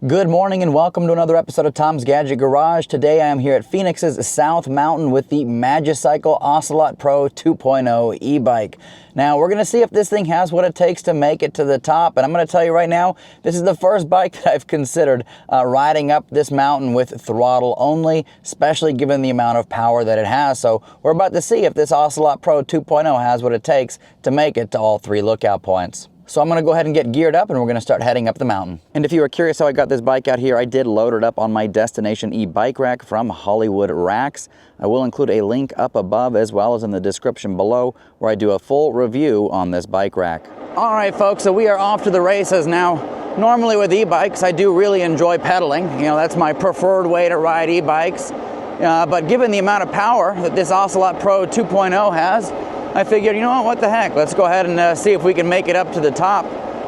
Good morning and welcome to another episode of Tom's Gadget Garage. Today I am here at Phoenix's South Mountain with the Magicycle Ocelot Pro 2.0 e-bike. Now we're going to see if this thing has what it takes to make it to the top, and I'm going to tell you right now, this is the first bike that I've considered riding up this mountain with throttle only, especially given the amount of power that it has. So we're about to see if this Ocelot Pro 2.0 has what it takes to make it to all three lookout points. So I'm going to go ahead and get geared up and we're going to start heading up the mountain. And if you are curious how I got this bike out here, I did load it up on my destination e-bike rack from Hollywood Racks. I will include a link up above as well as in the description below where I do a full review on this bike rack. All right, folks, so we are off to the races now. Normally with e-bikes, I do really enjoy pedaling. You know, that's my preferred way to ride e-bikes. But given the amount of power that this Ocelot Pro 2.0 has, I figured, you know what the heck, let's go ahead and see if we can make it up to the top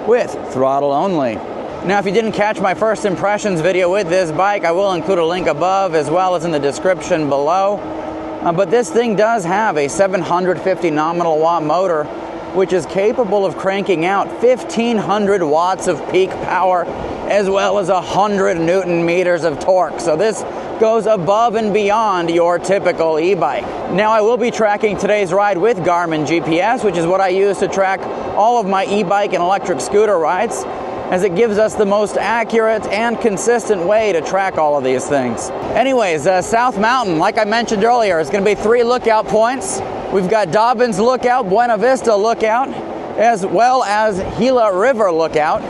with throttle only. Now, if you didn't catch my first impressions video with this bike, I will include a link above as well as in the description below. But this thing does have a 750 nominal watt motor, which is capable of cranking out 1,500 watts of peak power as well as 100 Newton meters of torque. So this goes above and beyond your typical e-bike. Now I will be tracking today's ride with Garmin GPS, which is what I use to track all of my e-bike and electric scooter rides, as it gives us the most accurate and consistent way to track all of these things. Anyways, South Mountain, like I mentioned earlier, is going to be 3 lookout points. We've got Dobbins Lookout, Buena Vista Lookout, as well as Gila River Lookout.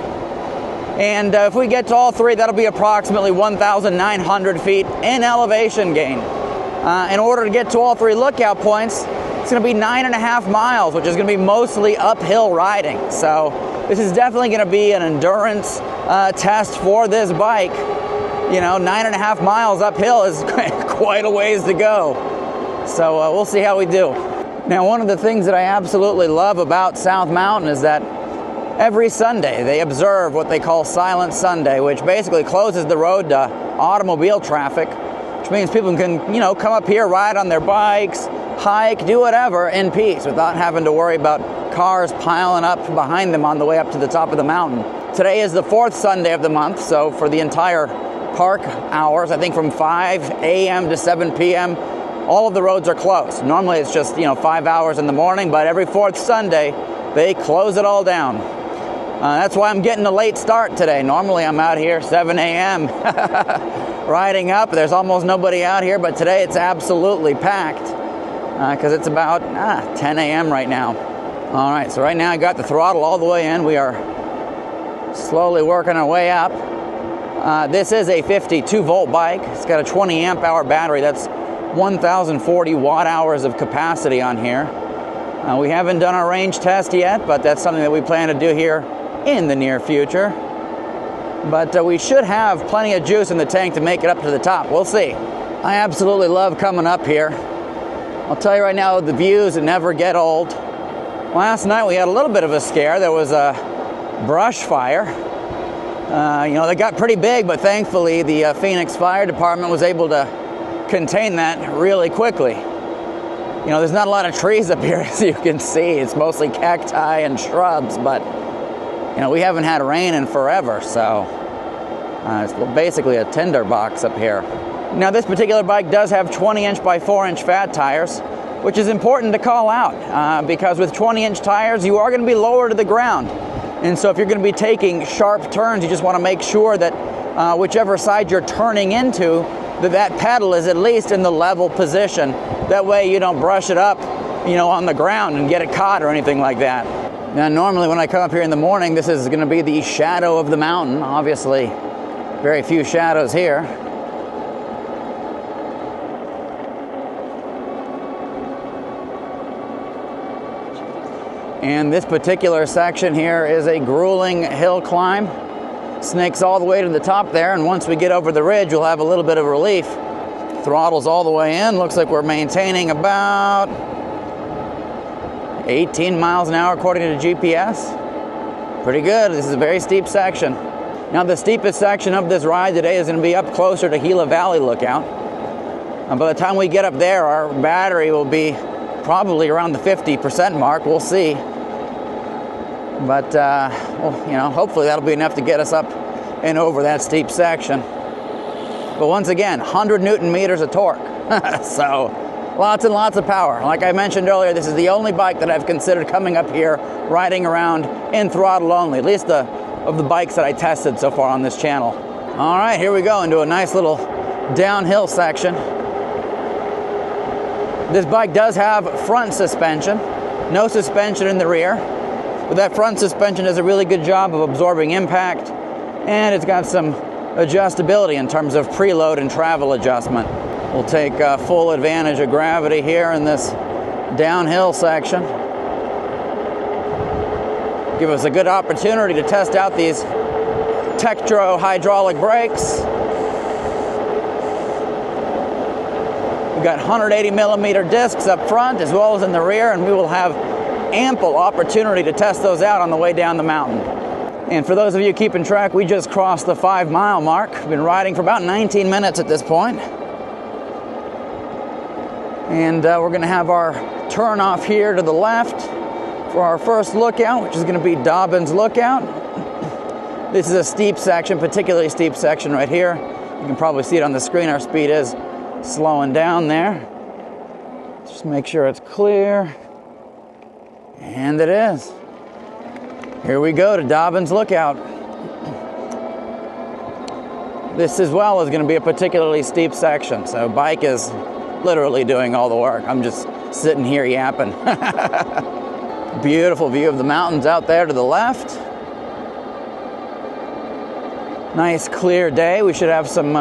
And if we get to all 3, that'll be approximately 1,900 feet in elevation gain. In order to get to all 3 lookout points, it's going to be 9.5 miles, which is going to be mostly uphill riding. So this is definitely going to be an endurance test for this bike. You know, 9.5 miles uphill is quite a ways to go. So we'll see how we do. Now, one of the things that I absolutely love about South Mountain is that every Sunday they observe what they call Silent Sunday, which basically closes the road to automobile traffic, which means people can, you know, come up here, ride on their bikes, hike, do whatever in peace without having to worry about cars piling up behind them on the way up to the top of the mountain. Today is the 4th Sunday of the month, so for the entire park hours, I think from 5 a.m. to 7 p.m., all of the roads are closed. Normally it's just, 5 hours in the morning, but every 4th Sunday, they close it all down. That's why I'm getting a late start today. Normally I'm out here 7 a.m. riding up. There's almost nobody out here, but today it's absolutely packed because it's about 10 a.m. right now. All right, so right now I got the throttle all the way in. We are slowly working our way up. This is a 52-volt bike. It's got a 20 amp hour battery. That's 1,040 watt hours of capacity on here. We haven't done our range test yet, but that's something that we plan to do here in the near future. But we should have plenty of juice in the tank to make it up to the top. We'll see. I absolutely love coming up here. I'll tell you right now, the views never get old. Last night we had a little bit of a scare. There was a brush fire. They got pretty big, but thankfully the Phoenix Fire Department was able to contain that really quickly. There's not a lot of trees up here, as you can see. It's mostly cacti and shrubs, but we haven't had rain in forever, so it's basically a tinderbox up here. Now, this particular bike does have 20-inch by 4-inch fat tires, which is important to call out because with 20-inch tires, you are going to be lower to the ground. And so if you're going to be taking sharp turns, you just want to make sure that whichever side you're turning into, that pedal is at least in the level position. That way you don't brush it up, on the ground and get it caught or anything like that. Now, normally when I come up here in the morning, this is going to be the shadow of the mountain. Obviously, very few shadows here. And this particular section here is a grueling hill climb. Snakes all the way to the top there, and once we get over the ridge, we'll have a little bit of relief. Throttle's all the way in. Looks like we're maintaining about 18 miles an hour according to GPS. Pretty good. This is a very steep section. Now, the steepest section of this ride today is going to be up closer to Gila Valley Lookout. By the time we get up there, our battery will be probably around the 50% mark. We'll see. But, hopefully that'll be enough to get us up and over that steep section. But once again, 100 Newton meters of torque. So lots and lots of power. Like I mentioned earlier, this is the only bike that I've considered coming up here, riding around in throttle only, at least of the bikes that I tested so far on this channel. All right, here we go into a nice little downhill section. This bike does have front suspension, no suspension in the rear, but that front suspension does a really good job of absorbing impact, and it's got some adjustability in terms of preload and travel adjustment. We'll take full advantage of gravity here in this downhill section. Give us a good opportunity to test out these THROTTLE hydraulic brakes. We've got 180 millimeter discs up front as well as in the rear, and we will have ample opportunity to test those out on the way down the mountain. And for those of you keeping track, we just crossed the 5-mile mark. We've been riding for about 19 minutes at this point. And we're going to have our turn off here to the left for our first lookout, which is going to be Dobbins Lookout. This is a steep section, particularly steep section right here. You can probably see it on the screen. Our speed is slowing down there. Just make sure it's clear. And it is. Here we go to Dobbins Lookout. This as well is going to be a particularly steep section, so bike is literally doing all the work. I'm just sitting here yapping. Beautiful view of the mountains out there to the left. Nice clear day. We should have some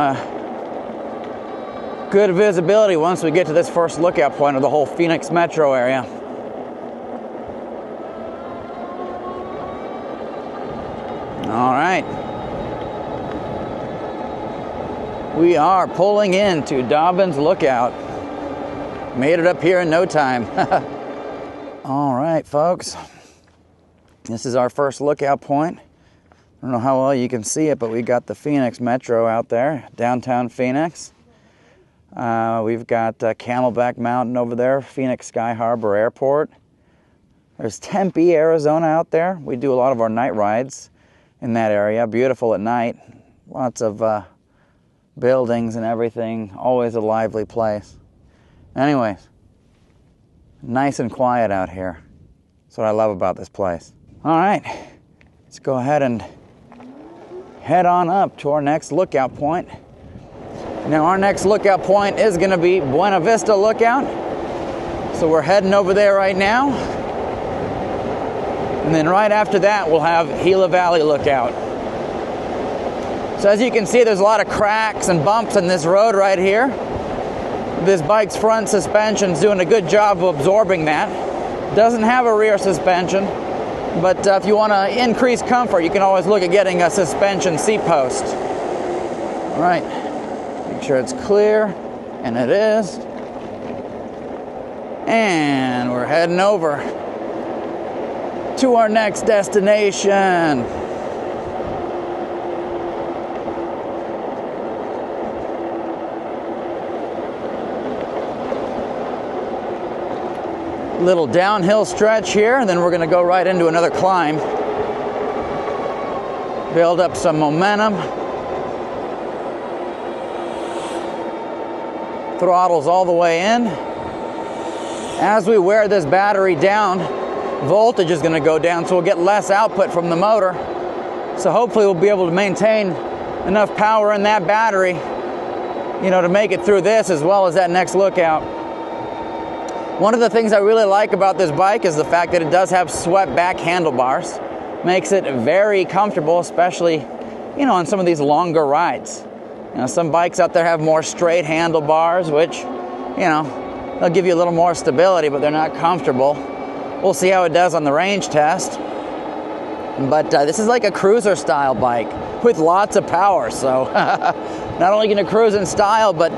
good visibility once we get to this first lookout point of the whole Phoenix metro area. All right. We are pulling into Dobbins Lookout. Made it up here in no time. All right, folks. This is our first lookout point. I don't know how well you can see it, but we got the Phoenix Metro out there, downtown Phoenix. We've got Camelback Mountain over there, Phoenix Sky Harbor Airport. There's Tempe, Arizona out there. We do a lot of our night rides in that area. Beautiful at night. Lots of buildings and everything. Always a lively place. Anyways, nice and quiet out here. That's what I love about this place. All right, let's go ahead and head on up to our next lookout point. Now our next lookout point is going to be Buena Vista Lookout. So we're heading over there right now. And then right after that, we'll have Gila Valley Lookout. So as you can see, there's a lot of cracks and bumps in this road right here. This bike's front suspension's doing a good job of absorbing that. Doesn't have a rear suspension, but if you want to increase comfort, you can always look at getting a suspension seat post. All right, make sure it's clear, and it is. And we're heading over to our next destination. Little downhill stretch here, and then we're going to go right into another climb. Build up some momentum. Throttles all the way in. As we wear this battery down, voltage is going to go down, so we'll get less output from the motor. So hopefully we'll be able to maintain enough power in that battery, you know, to make it through this as well as that next lookout. One of the things I really like about this bike is the fact that it does have swept back handlebars. Makes it very comfortable, especially, you know, on some of these longer rides. You know, some bikes out there have more straight handlebars, which, you know, they'll give you a little more stability, but they're not comfortable. We'll see how it does on the range test. But this is like a cruiser style bike with lots of power. So not only going to cruise in style, but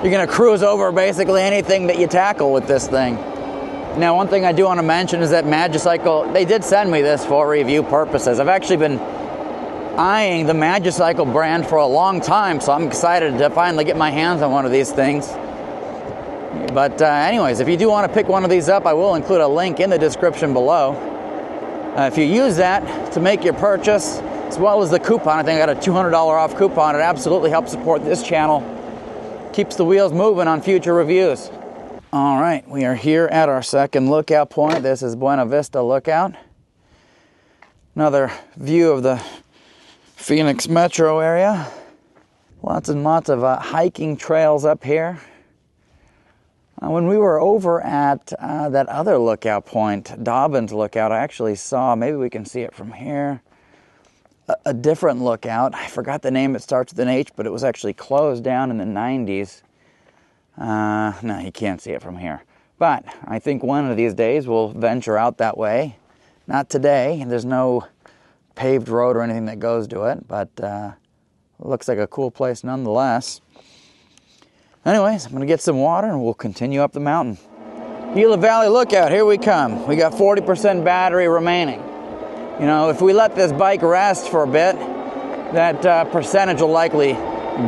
you're going to cruise over basically anything that you tackle with this thing. Now, one thing I do want to mention is that Magicycle, they did send me this for review purposes. I've actually been eyeing the Magicycle brand for a long time, so I'm excited to finally get my hands on one of these things. But anyways, if you do want to pick one of these up, I will include a link in the description below. If you use that to make your purchase, as well as the coupon. I think I got a $200 off coupon. It absolutely helps support this channel. Keeps the wheels moving on future reviews. All right, we are here at our second lookout point. This is Buena Vista Lookout. Another view of the Phoenix metro area. Lots and lots of hiking trails up here. When we were over at that other lookout point, Dobbins Lookout, I actually saw, maybe we can see it from here, a different lookout. I forgot the name, it starts with an H, but it was actually closed down in the 90s. No, you can't see it from here. But I think one of these days we'll venture out that way. Not today, there's no paved road or anything that goes to it, but it looks like a cool place nonetheless. Anyways, I'm going to get some water and we'll continue up the mountain. Gila Valley Lookout, here we come. We got 40% battery remaining. You know, if we let this bike rest for a bit, that percentage will likely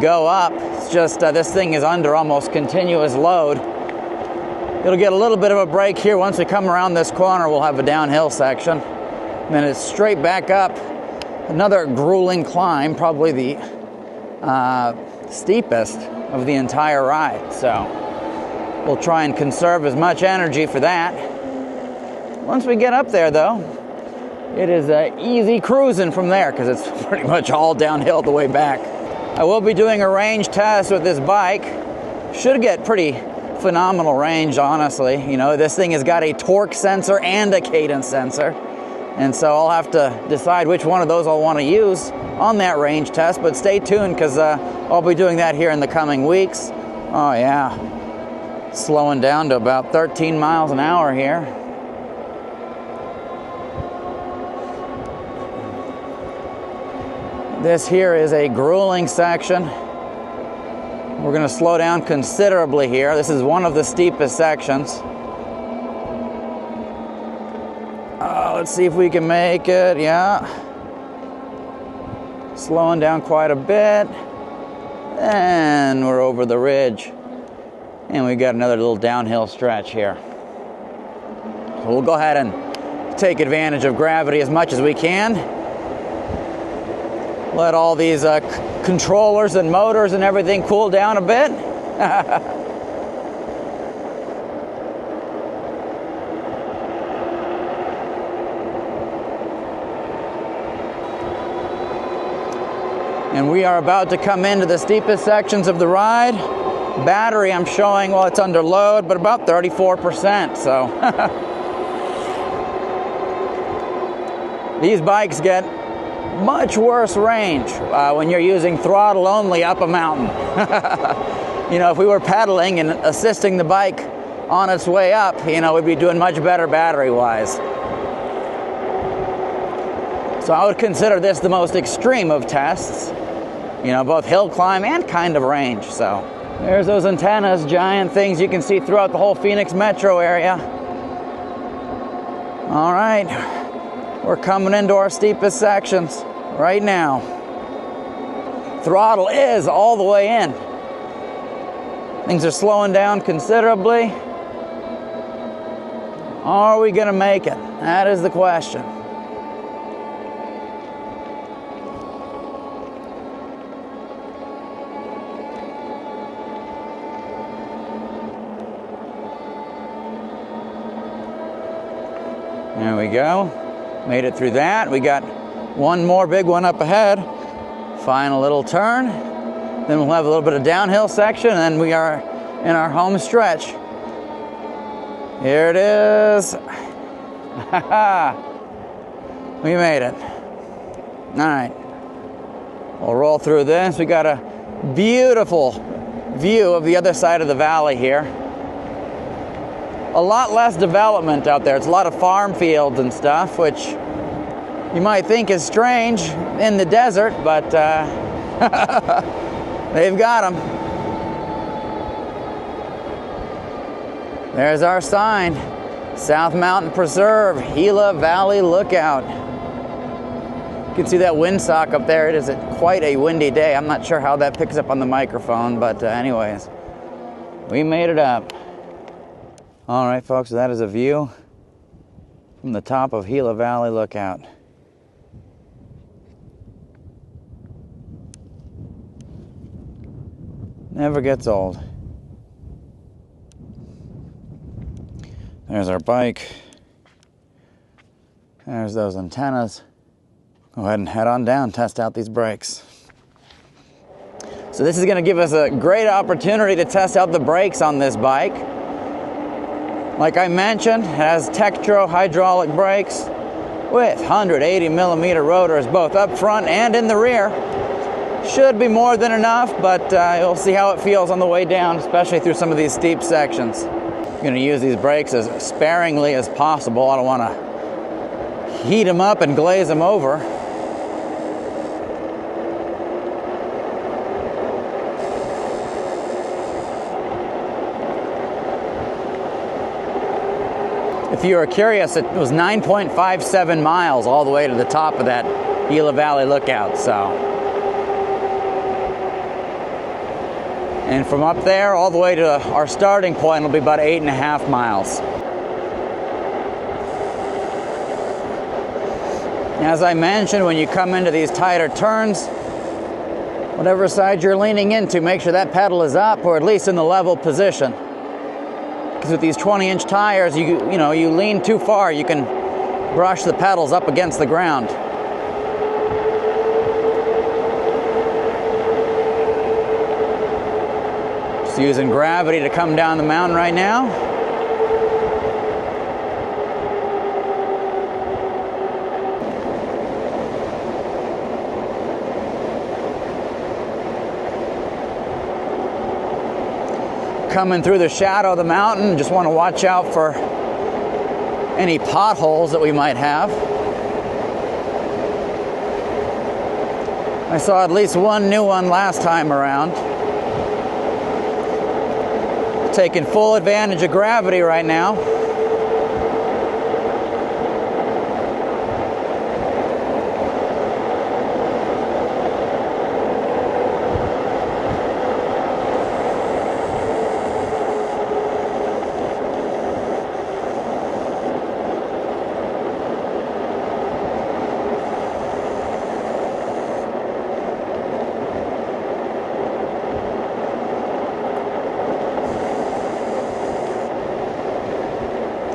go up. It's just this thing is under almost continuous load. It'll get a little bit of a break here. Once we come around this corner, we'll have a downhill section. And then it's straight back up. Another grueling climb, probably the steepest of the entire ride. So we'll try and conserve as much energy for that. Once we get up there though, it is easy cruising from there because it's pretty much all downhill the way back. I will be doing a range test with this bike. Should get pretty phenomenal range, honestly. You know, this thing has got a torque sensor and a cadence sensor. And so I'll have to decide which one of those I'll want to use on that range test, but stay tuned because I'll be doing that here in the coming weeks. Oh yeah, slowing down to about 13 miles an hour here. This here is a grueling section. We're going to slow down considerably here. This is one of the steepest sections. Let's see if we can make it. Yeah. Slowing down quite a bit. And we're over the ridge. And we got another little downhill stretch here. So we'll go ahead and take advantage of gravity as much as we can. Let all these controllers and motors and everything cool down a bit. And we are about to come into the steepest sections of the ride. Battery, I'm showing, well, it's under load, but about 34%, so. These bikes get much worse range when you're using throttle only up a mountain. You know, if we were pedaling and assisting the bike on its way up, you know, we'd be doing much better battery-wise. So I would consider this the most extreme of tests. You know, both hill climb and kind of range. So there's those antennas, giant things you can see throughout the whole Phoenix metro area. All right, we're coming into our steepest sections right now. Throttle is all the way in. Things are slowing down considerably. Are we gonna make it? That is the question. There we go. Made it through that. We got one more big one up ahead. Final little turn. Then we'll have a little bit of downhill section, and then we are in our home stretch. Here it is. We made it. All right. We'll roll through this. We got a beautiful view of the other side of the valley here. A lot less development out there. It's a lot of farm fields and stuff, which you might think is strange in the desert, but they've got them. There's our sign. South Mountain Preserve, Gila Valley Lookout. You can see that windsock up there. It is quite a windy day. I'm not sure how that picks up on the microphone, but anyways, we made it up. All right, folks, that is a view from the top of Gila Valley Lookout. Never gets old. There's our bike. There's those antennas. Go ahead and head on down, test out these brakes. So this is going to give us a great opportunity to test out the brakes on this bike. Like I mentioned, it has THROTTLE hydraulic brakes with 180 millimeter rotors both up front and in the rear. Should be more than enough, but you'll see how it feels on the way down, especially through some of these steep sections. I'm going to use these brakes as sparingly as possible. I don't want to heat them up and glaze them over. If you were curious, it was 9.57 miles all the way to the top of that Gila Valley lookout. And from up there all the way to our starting point will be about 8.5 miles. As I mentioned, when you come into these tighter turns, whatever side you're leaning into, make sure that pedal is up or at least in the level position. Because with these 20-inch tires, you lean too far, you can brush the pedals up against the ground. Just using gravity to come down the mountain right now. Coming through the shadow of the mountain, just want to watch out for any potholes that we might have. I saw at least one new one last time around. Taking full advantage of gravity right now.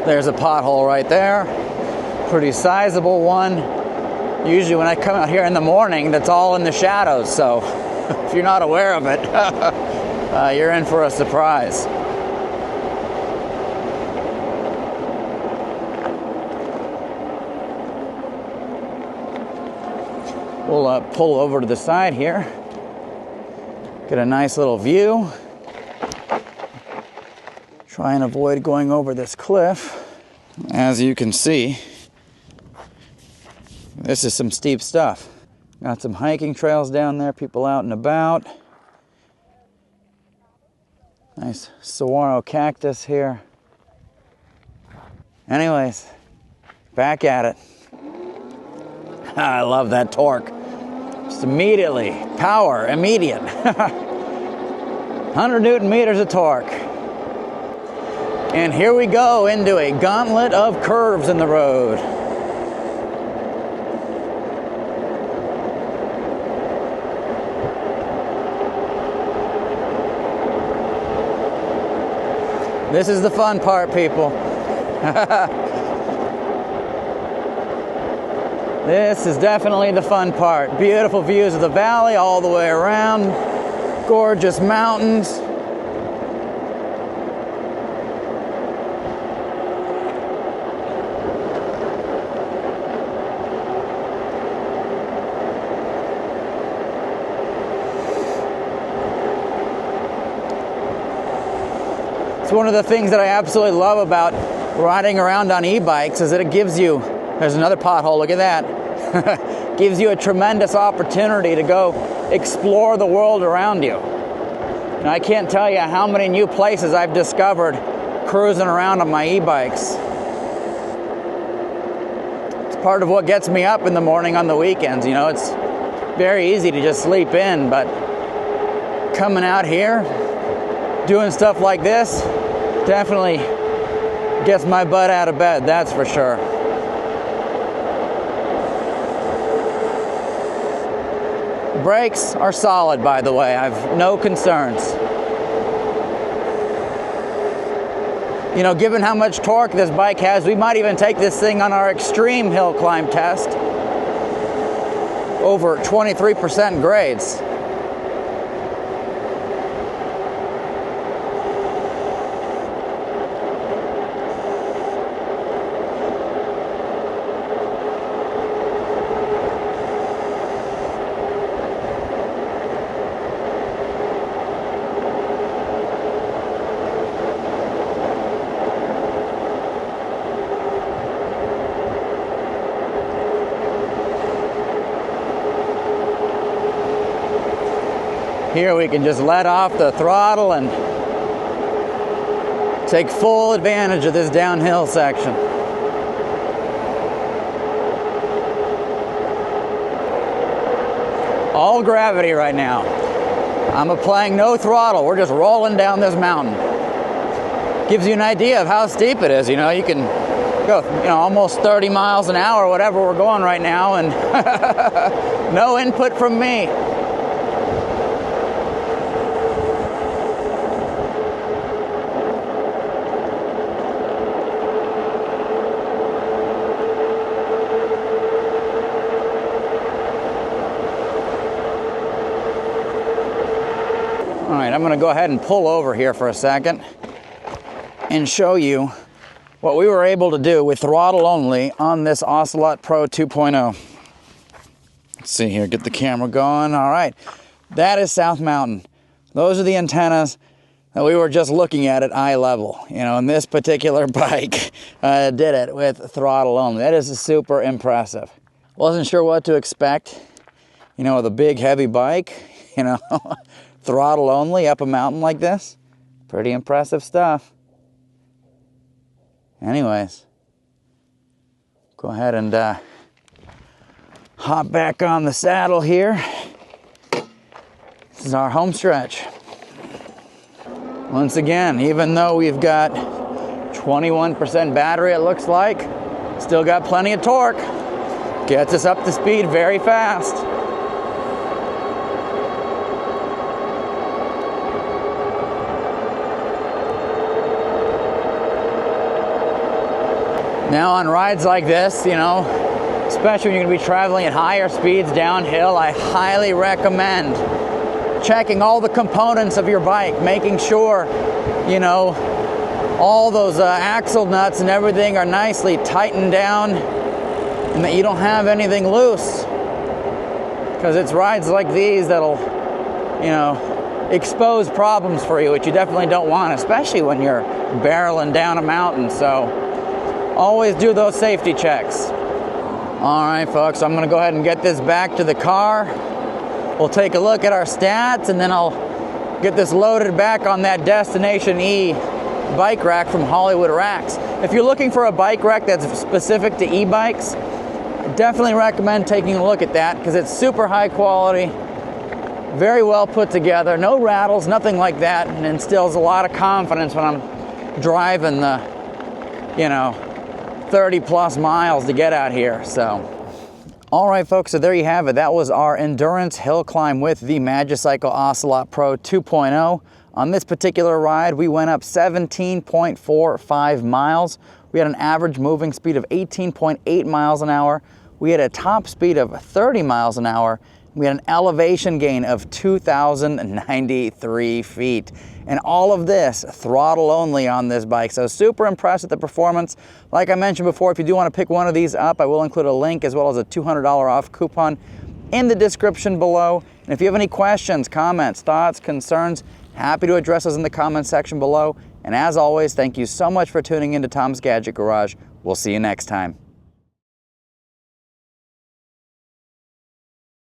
There's a pothole right there, pretty sizable one. Usually when I come out here in the morning, that's all in the shadows, so if you're not aware of it, you're in for a surprise. We'll pull over to the side here, get a nice little view. Try and avoid going over this cliff. As you can see, this is some steep stuff. Got some hiking trails down there, people out and about. Nice saguaro cactus here. Anyways, back at it. I love that torque. Just immediately, power, immediate. 100 Newton meters of torque. And here we go into a gauntlet of curves in the road. This is the fun part, people. This is definitely the fun part. Beautiful views of the valley all the way around. Gorgeous mountains. It's one of the things that I absolutely love about riding around on e-bikes is that it gives you, there's another pothole, look at that, gives you a tremendous opportunity to go explore the world around you. And I can't tell you how many new places I've discovered cruising around on my e-bikes. It's part of what gets me up in the morning on the weekends. You know, it's very easy to just sleep in, but coming out here, doing stuff like this, definitely gets my butt out of bed, that's for sure. The brakes are solid, by the way. I have no concerns. You know, given how much torque this bike has, we might even take this thing on our extreme hill climb test over 23% grades. Here we can just let off the throttle and take full advantage of this downhill section. All gravity right now. I'm applying no throttle. We're just rolling down this mountain. Gives you an idea of how steep it is. You know, you can go, almost 30 miles an hour, whatever we're going right now, and no input from me. All right, I'm going to go ahead and pull over here for a second and show you what we were able to do with throttle only on this Ocelot Pro 2.0. Let's see here, get the camera going. All right, that is South Mountain. Those are the antennas that we were just looking at eye level. You know, and this particular bike did it with throttle only. That is super impressive. Wasn't sure what to expect, with a big heavy bike, throttle only up a mountain like this. Pretty impressive stuff. Anyways, go ahead and hop back on the saddle here. This is our home stretch. Once again, even though we've got 21% battery, it looks like, still got plenty of torque. Gets us up to speed very fast. Now on rides like this, especially when you're going to be traveling at higher speeds downhill, I highly recommend checking all the components of your bike, making sure, all those axle nuts and everything are nicely tightened down and that you don't have anything loose. Because it's rides like these that'll, expose problems for you, which you definitely don't want, especially when you're barreling down a mountain. So always do those safety checks. All right, folks, I'm going to go ahead and get this back to the car. We'll take a look at our stats, and then I'll get this loaded back on that Destination E bike rack from Hollywood Racks. If you're looking for a bike rack that's specific to e-bikes, definitely recommend taking a look at that because it's super high quality, very well put together, no rattles, nothing like that, and instills a lot of confidence when I'm driving the, 30 plus miles to get out here. So all right, folks, so there you have it. That was our endurance hill climb with the Magicycle Ocelot Pro 2.0. On this particular ride, we went up 17.45 miles. We had an average moving speed of 18.8 miles an hour. We had a top speed of 30 miles an hour. We had an elevation gain of 2,093 feet. And all of this throttle only on this bike. So super impressed with the performance. Like I mentioned before, if you do want to pick one of these up, I will include a link as well as a $200 off coupon in the description below. And if you have any questions, comments, thoughts, concerns, happy to address those in the comment section below. And as always, thank you so much for tuning in to Tom's Gadget Garage. We'll see you next time.